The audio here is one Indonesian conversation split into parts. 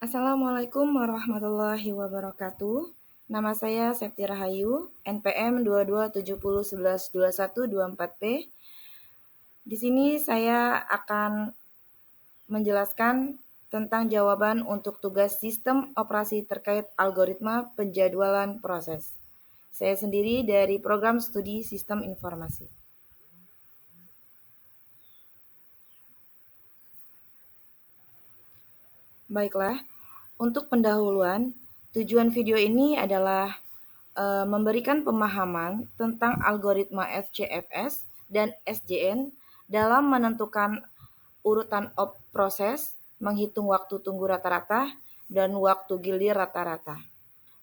Assalamualaikum warahmatullahi wabarakatuh. Nama saya Septi Rahayu, NPM 2270112124P. Di sini saya akan menjelaskan tentang jawaban untuk tugas sistem operasi terkait algoritma penjadwalan proses. Saya sendiri dari program studi Sistem Informasi. Baiklah, untuk pendahuluan, tujuan video ini adalah memberikan pemahaman tentang algoritma FCFS dan SJN dalam menentukan urutan proses, menghitung waktu tunggu rata-rata, dan waktu gilir rata-rata.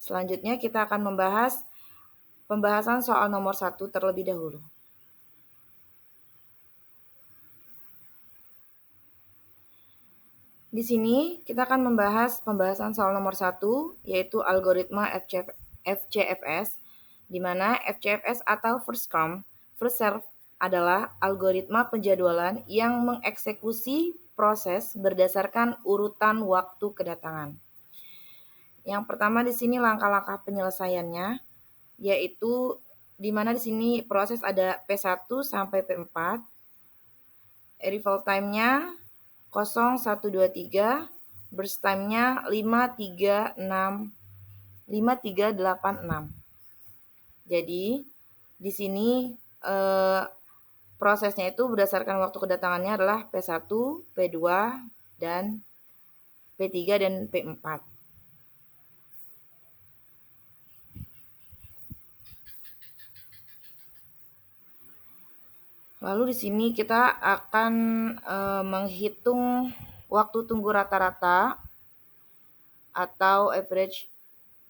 Selanjutnya kita akan membahas pembahasan soal nomor 1 terlebih dahulu. Di sini kita akan membahas pembahasan soal nomor 1, yaitu algoritma FCFS, di mana FCFS atau first come, first serve adalah algoritma penjadwalan yang mengeksekusi proses berdasarkan urutan waktu kedatangan. Yang pertama di sini langkah-langkah penyelesaiannya, yaitu di mana di sini proses ada P1 sampai P4, arrival time-nya 0123, burst time-nya 5386. Jadi di sini prosesnya itu berdasarkan waktu kedatangannya adalah P1, P2, dan P3 dan P4. Lalu di sini kita akan menghitung waktu tunggu rata-rata atau average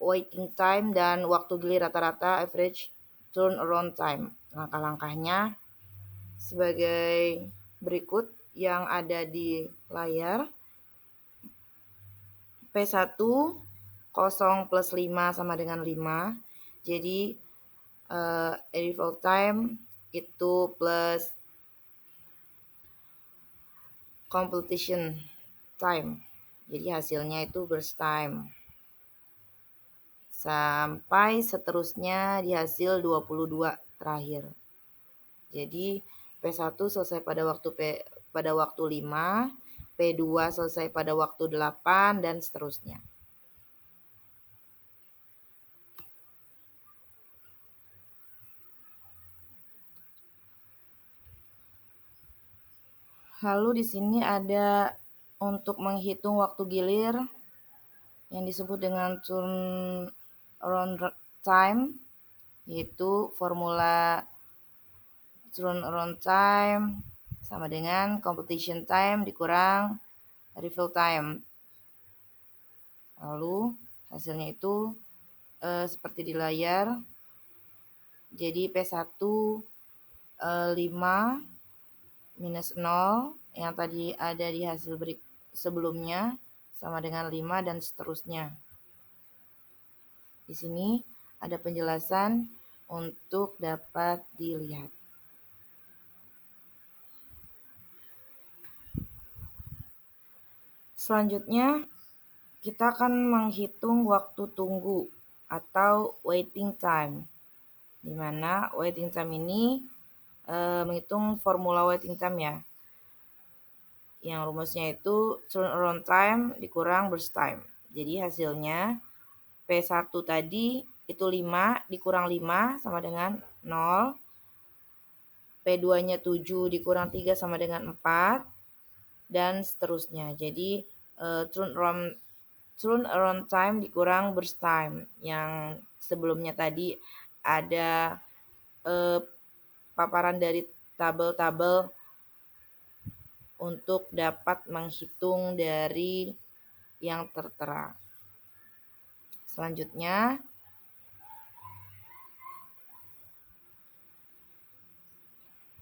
waiting time dan waktu gilir rata-rata average turnaround time. Langkah-langkahnya sebagai berikut yang ada di layar. P1 0 plus 5 sama dengan 5. Jadi arrival time itu plus completion time. Jadi hasilnya itu burst time. Sampai seterusnya di hasil 22 terakhir. Jadi P1 selesai pada waktu 5, P2 selesai pada waktu 8 dan seterusnya. Lalu di sini ada untuk menghitung waktu gilir yang disebut dengan turnaround time, yaitu formula turnaround time sama dengan completion time dikurang arrival time. Lalu hasilnya itu seperti di layar. Jadi P1 5 minus 0 yang tadi ada di hasil sebelumnya sama dengan 5 dan seterusnya. Di sini ada penjelasan untuk dapat dilihat. Selanjutnya kita akan menghitung waktu tunggu atau waiting time, di mana waiting time ini menghitung formula waiting time ya, yang rumusnya itu turnaround time dikurang burst time. Jadi hasilnya P1 tadi itu 5 dikurang 5 sama dengan 0, P2 nya 7 dikurang 3 sama dengan 4, dan seterusnya. Jadi turnaround time dikurang burst time, yang sebelumnya tadi ada paparan dari tabel-tabel untuk dapat menghitung dari yang tertera. Selanjutnya,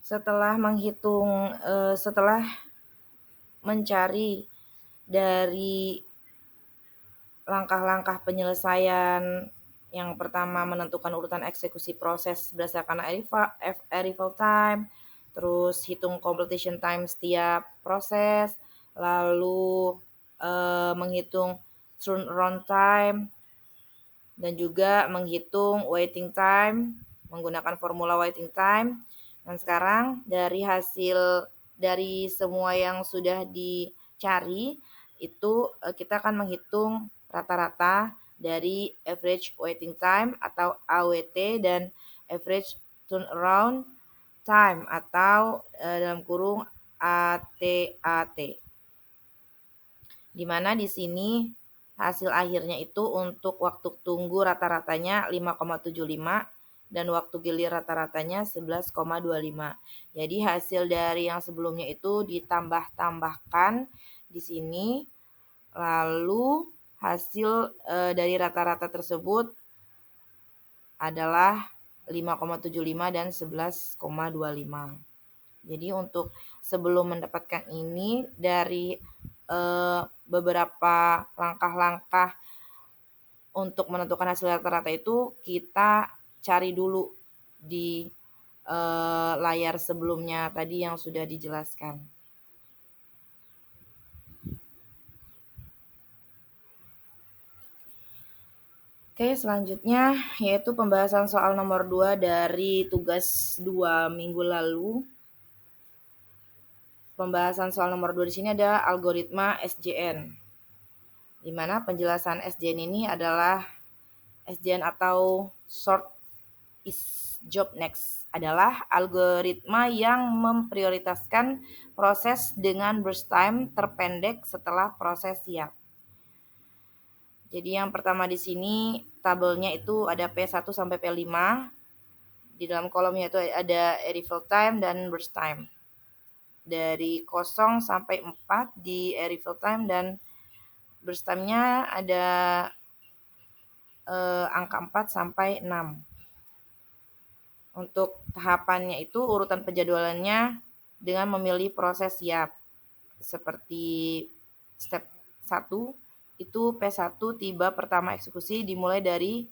setelah mencari dari langkah-langkah penyelesaian, yang pertama menentukan urutan eksekusi proses berdasarkan arrival time, terus hitung completion time setiap proses, lalu menghitung turnaround time, dan juga menghitung waiting time menggunakan formula waiting time. Dan sekarang dari semua yang sudah dicari itu kita akan menghitung rata-rata dari average waiting time atau AWT dan average turnaround time atau dalam kurung ATAT. Di mana di sini hasil akhirnya itu untuk waktu tunggu rata-ratanya 5,75 dan waktu gilir rata-ratanya 11,25. Jadi hasil dari yang sebelumnya itu ditambah-tambahkan di sini, lalu hasil dari rata-rata tersebut adalah 5,75 dan 11,25. Jadi untuk sebelum mendapatkan ini dari beberapa langkah-langkah untuk menentukan hasil rata-rata itu kita cari dulu di layar sebelumnya tadi yang sudah dijelaskan. Oke, selanjutnya yaitu pembahasan soal nomor 2 dari tugas 2 minggu lalu. Pembahasan soal nomor 2 di sini ada algoritma SJN. Di mana penjelasan SJN ini adalah SJN atau Sort is Job Next adalah algoritma yang memprioritaskan proses dengan burst time terpendek setelah proses siap. Jadi yang pertama di sini tabelnya itu ada P1 sampai P5. Di dalam kolomnya itu ada arrival time dan burst time. Dari 0 sampai 4 di arrival time dan burst time-nya ada angka 4 sampai 6. Untuk tahapannya itu urutan penjadwalannya dengan memilih proses siap. Seperti step 1 itu P1 tiba pertama eksekusi dimulai dari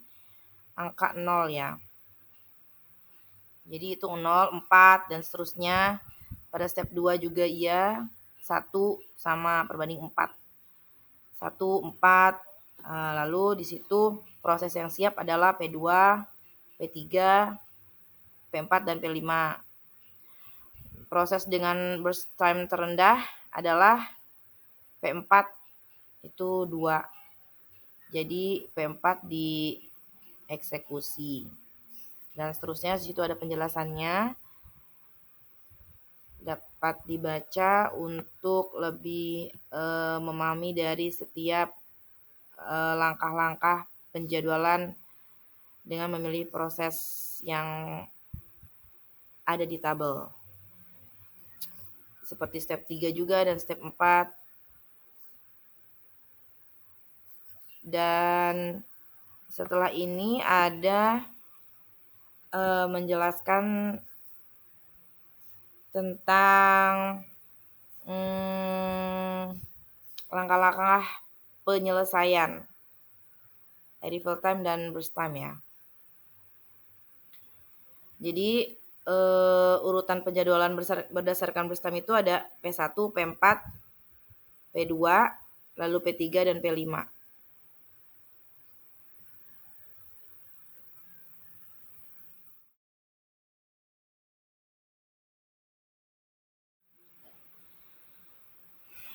angka 0 ya. Jadi itu 0, 4 dan seterusnya. Pada step 2 juga iya, 1 sama perbanding 4. 1, 4. Lalu di situ proses yang siap adalah P2, P3, P4 dan P5. Proses dengan burst time terendah adalah P4 itu 2. Jadi P4 dieksekusi. Dan seterusnya di situ ada penjelasannya. Dapat dibaca untuk lebih memahami dari setiap langkah-langkah penjadwalan dengan memilih proses yang ada di tabel. Seperti step 3 juga dan step 4. Dan setelah ini ada menjelaskan tentang langkah-langkah penyelesaian arrival time dan burst time ya. Jadi urutan penjadwalan berdasarkan burst time itu ada P1, P4, P2, lalu P3 dan P5.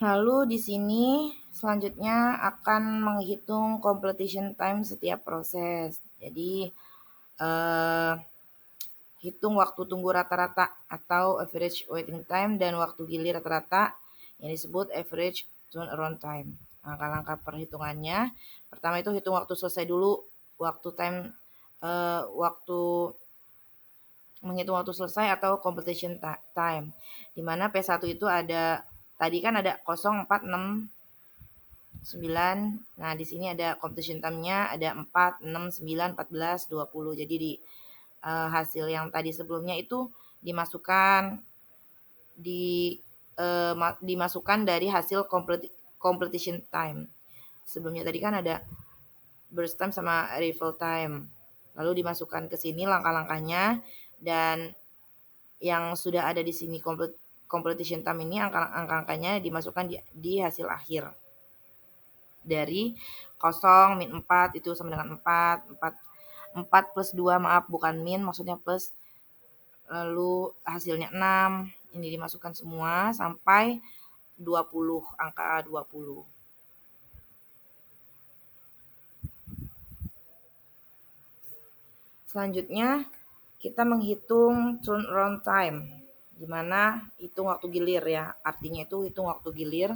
Lalu di sini selanjutnya akan menghitung completion time setiap proses. Jadi hitung waktu tunggu rata-rata atau average waiting time dan waktu gilir rata-rata yang disebut average turnaround time. Langkah-langkah perhitungannya, pertama itu hitung waktu selesai dulu, waktu menghitung waktu selesai atau completion time. Di mana P1 itu ada tadi kan ada 0, 4, 6, 9. Nah, di sini ada completion time-nya ada 4, 6, 9, 14, 20. Jadi di hasil yang tadi sebelumnya itu dimasukkan dari hasil completion time. Sebelumnya tadi kan ada burst time sama arrival time. Lalu dimasukkan ke sini langkah-langkahnya dan yang sudah ada di sini completion time ini angka-angkanya dimasukkan di hasil akhir. dari 0, min 4 itu sama dengan 4, 4 plus 2, maaf bukan min, maksudnya plus, lalu hasilnya 6, ini dimasukkan semua sampai 20, angka 20. Selanjutnya kita menghitung turnaround time, di mana hitung waktu gilir ya, artinya itu hitung waktu gilir.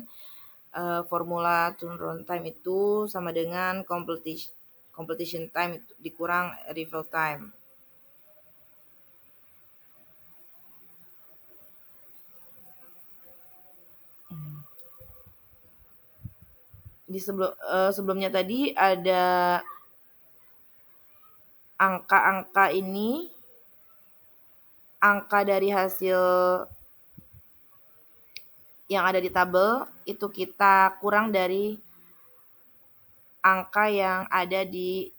Formula turnaround time itu sama dengan completion time itu dikurang arrival time. Di sebelumnya tadi ada angka-angka ini, angka dari hasil yang ada di tabel itu kita kurang dari angka yang ada di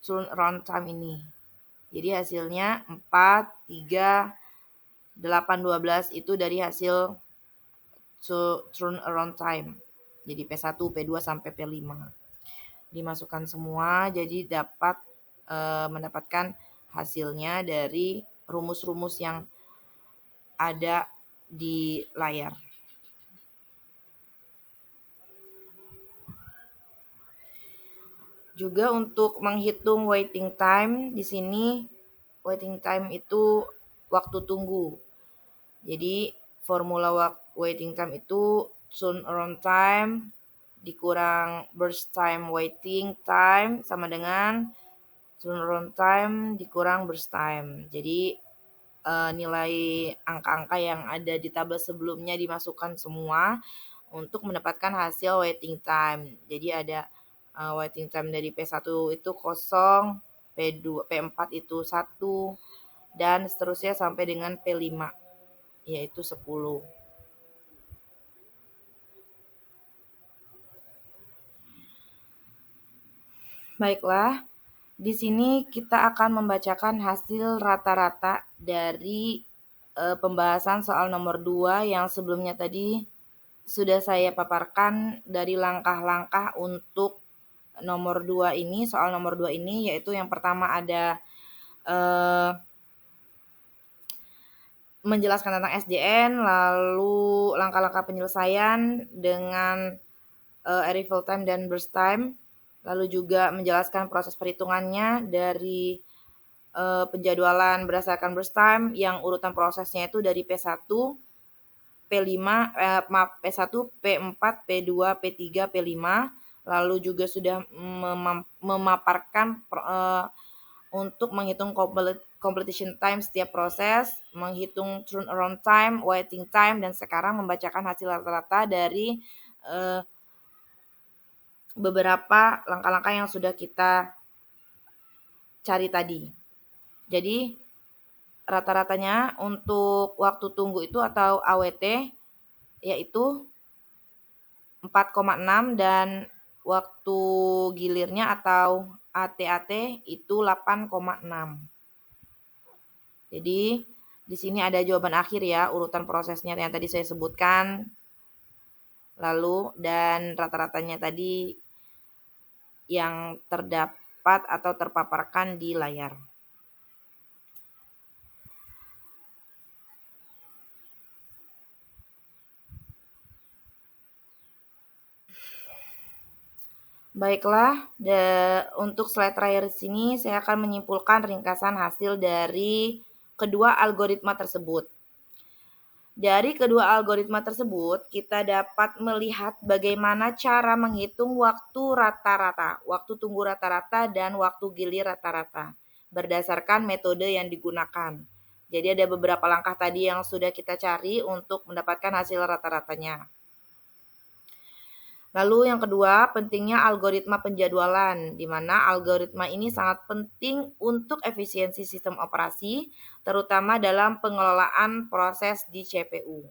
turnaround time ini. Jadi hasilnya 4, 3, 8, 12 itu dari hasil turnaround time. Jadi P1, P2 sampai P5. Dimasukkan semua jadi dapat mendapatkan hasilnya dari rumus-rumus yang ada di layar. Juga untuk menghitung waiting time, di sini waiting time itu waktu tunggu. Jadi formula waiting time itu turnaround time dikurang burst time waiting time sama dengan turnaround time dikurang burst time. Jadi nilai angka-angka yang ada di tabel sebelumnya dimasukkan semua untuk mendapatkan hasil waiting time. Jadi ada waiting time dari P1 itu 0, P2, P4 itu 1, dan seterusnya sampai dengan P5 yaitu 10. Baiklah, di sini kita akan membacakan hasil rata-rata dari pembahasan soal nomor 2 yang sebelumnya tadi sudah saya paparkan dari langkah-langkah untuk nomor 2 ini, soal nomor 2 ini, yaitu yang pertama ada menjelaskan tentang SJN, lalu langkah-langkah penyelesaian dengan arrival time dan burst time, lalu juga menjelaskan proses perhitungannya dari penjadwalan berdasarkan burst time yang urutan prosesnya itu dari P1, P1, P4, P2, P3, P5, lalu juga sudah memaparkan untuk menghitung completion time setiap proses, menghitung turnaround time, waiting time, dan sekarang membacakan hasil rata-rata dari beberapa langkah-langkah yang sudah kita cari tadi. Jadi rata-ratanya untuk waktu tunggu itu atau AWT yaitu 4,6 dan waktu gilirnya atau ATAT itu 8,6. Jadi di sini ada jawaban akhir ya, urutan prosesnya yang tadi saya sebutkan. Lalu dan rata-ratanya tadi yang terdapat atau terpaparkan di layar. Baiklah, untuk slide terakhir di sini saya akan menyimpulkan ringkasan hasil dari kedua algoritma tersebut. Dari kedua algoritma tersebut, kita dapat melihat bagaimana cara menghitung waktu rata-rata, waktu tunggu rata-rata, dan waktu gilir rata-rata berdasarkan metode yang digunakan. Jadi ada beberapa langkah tadi yang sudah kita cari untuk mendapatkan hasil rata-ratanya. Lalu yang kedua, pentingnya algoritma penjadwalan, di mana algoritma ini sangat penting untuk efisiensi sistem operasi, terutama dalam pengelolaan proses di CPU.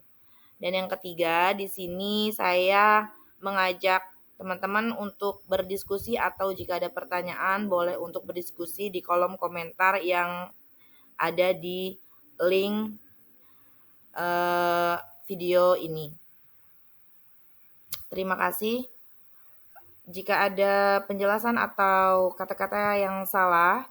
Dan yang ketiga, di sini saya mengajak teman-teman untuk berdiskusi atau jika ada pertanyaan boleh untuk berdiskusi di kolom komentar yang ada di link video ini. Terima kasih. Jika ada penjelasan atau kata-kata yang salah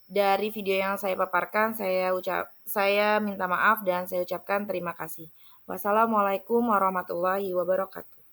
dari video yang saya paparkan, saya minta maaf dan saya ucapkan terima kasih. Wassalamualaikum warahmatullahi wabarakatuh.